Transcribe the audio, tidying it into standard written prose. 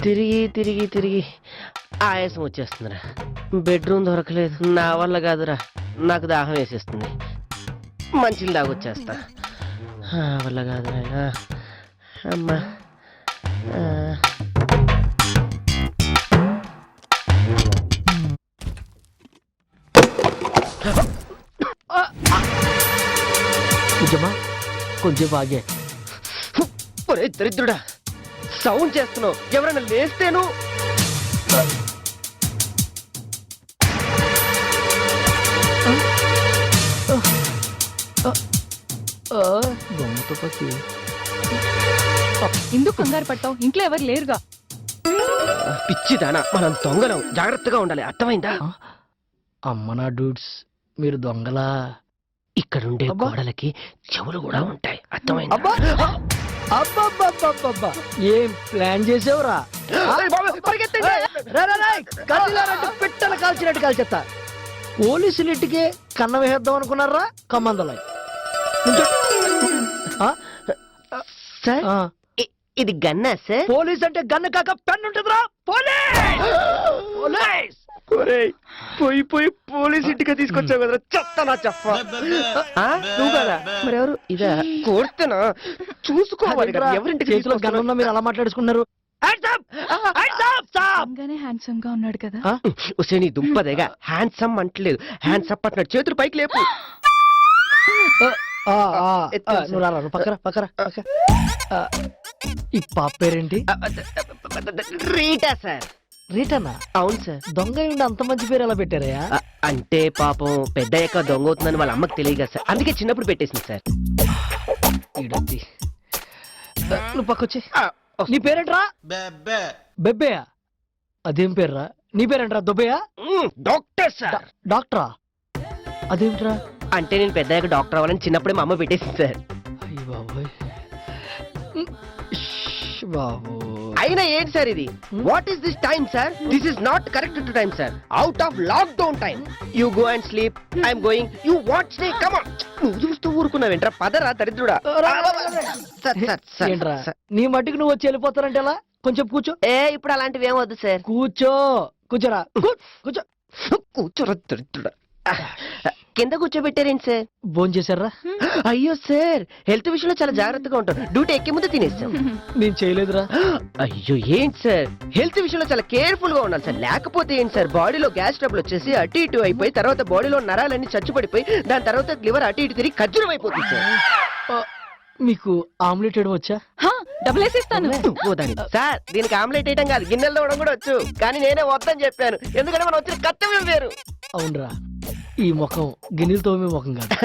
తిరిగి తిరిగి తిరిగి ఆయాసం వచ్చేస్తుందిరా. బెడ్రూమ్ దొరకలేదు, నా వల్ల కాదురా. నాకు దాహం వేసేస్తుంది, మంచిలు తాగొచ్చేస్తా. నా వల్ల కాదురా. అమ్మా నిజమా? కొంచెం బాగే. ఒరే దరిద్రుడా, సౌండ్ చేస్తున్నావు, ఎవరైనా లేస్తేను. దొంగతో పసి ఎందుకు కంగారు పట్టావు? ఇంట్లో ఎవరు లేరుగా. పిచ్చిదానా, మనం దొంగలం, జాగ్రత్తగా ఉండాలి, అర్థమైందా? అమ్మ నా డూడ్స్, మీరు దొంగలా? ఇక్కడుండే అబ్బా. గోడలకి చెవులు కూడా ఉంటాయి, అర్థమైందా? అబ్బా అబ్బా, ఏం ప్లాన్ చేసావురా? పిట్టలు కాల్చినట్టు కాల్చేస్తా. పోలీసులు ఇంటికే కన్న వేద్దాం అనుకున్నారా కమ్మందల? సార్, ఇది గన్నా సార్? పోలీస్ అంటే గన్ను కాక పెన్ను ఉంటుందిరా. పోలీస్ పోయి పోయి పోలీస్ ఇంటికి తీసుకొచ్చావు కదరా, చెప్తానా చెప్ప. నువ్వు కదా మరెవరు? ఇదా కోరుతున్నా, చూసుకోవాలి కదా ఎవరింటికి చేతిలో గన్ను ఉన్నా మీరు అలా మాట్లాడుకున్నారు. హ్యాండ్సమ్ గా ఉన్నాడు కదా. ఉసేని దుంపదేగా హ్యాండ్సమ్ అంటలేదు, హ్యాండ్స్ అప్ అంటున్నాడు. చేతులు పైకి లేపు. నువ్వు రారా, నువ్వు పక్కరా. ఈ పాప పేరేంటి? Rita sir. రీటానా? అవును సార్. దొంగ ఏంటి అంత మంచి పేరు ఎలా పెట్టారయ్యా? అంటే పాపం పెద్దయ్యాక దొంగ అవుతుందని వాళ్ళ అమ్మకి తెలియదు సార్, అందుకే చిన్నప్పుడు పెట్టేసింది సార్. ఈడొత్తి. నువ్వు పక్కొచ్చి. నీ పేరేంట్రా? బెబ్బేయా? అదేం పేర్రా? నీ పేరేంట్రా? దొబ్బయ్యా? Doctor sir. డాక్టరా? అదేంట్రా? అంటే నేను పెద్దయ్యాక డాక్టర్ అవ్వాలని చిన్నప్పుడే మా అమ్మ పెట్టేసింది సార్. అయ్య బాబోయ్. బాబు అయినా ఏంటి సార్ ఇది? What is this time sir? This is not correct to time sir. Out of lockdown time. You go and sleep, I'm going, you watch stay. Come on. నువ్వు చూస్తూ ఊరుకున్నావేంట్రా? పదరా దరిద్రుడా. ఏంట్రా నీ మట్టికి నువ్వు వచ్చి వెళ్ళిపోతానంటే ఎలా? కొంచెం కూర్చో. ఇప్పుడు అలాంటివి ఏం వద్దు సార్. కూర్చోరా. కూర్చో. కూర్చోరా దరిద్రుడా. కింద కూర్చోబెట్టారేంటి సార్? భోజనం చేశారా? అయ్యో సార్, హెల్త్ విషయంలో చాలా జాగ్రత్తగా ఉంటాం. డ్యూటీ ఎక్కే ముందు తినేస్తాం. నేను చేయలేదురా. అయ్యో ఏంటి సార్, హెల్త్ విషయంలో చాలా కేర్ఫుల్ గా ఉండాలి సార్. లేకపోతే ఏంటి సార్, బాడీలో గ్యాస్ ట్రబుల్ వచ్చేసి అటు ఇటు అయిపోయి తర్వాత బాడీలో నరాలన్నీ చచ్చుపడిపోయి దాని తర్వాత లివర్ అటు ఇటు తిరిగి ఖర్జూరం అయిపోతుంది సార్. మీకు ఆమ్లెట్ వేయడం వచ్చా? డబ్బులు వేసిస్తాను. సార్ దీనికి ఆమ్లెట్ వేయడం కాదు, గిన్నెలు తోవడం కూడా వచ్చు. కానీ నేనే వద్దని చెప్పాను, ఎందుకంటే మనం వచ్చిన కర్తవ్యం వేరు. అవునరా, ఈ ముఖం గిన్నెలతో ముఖం కాదు.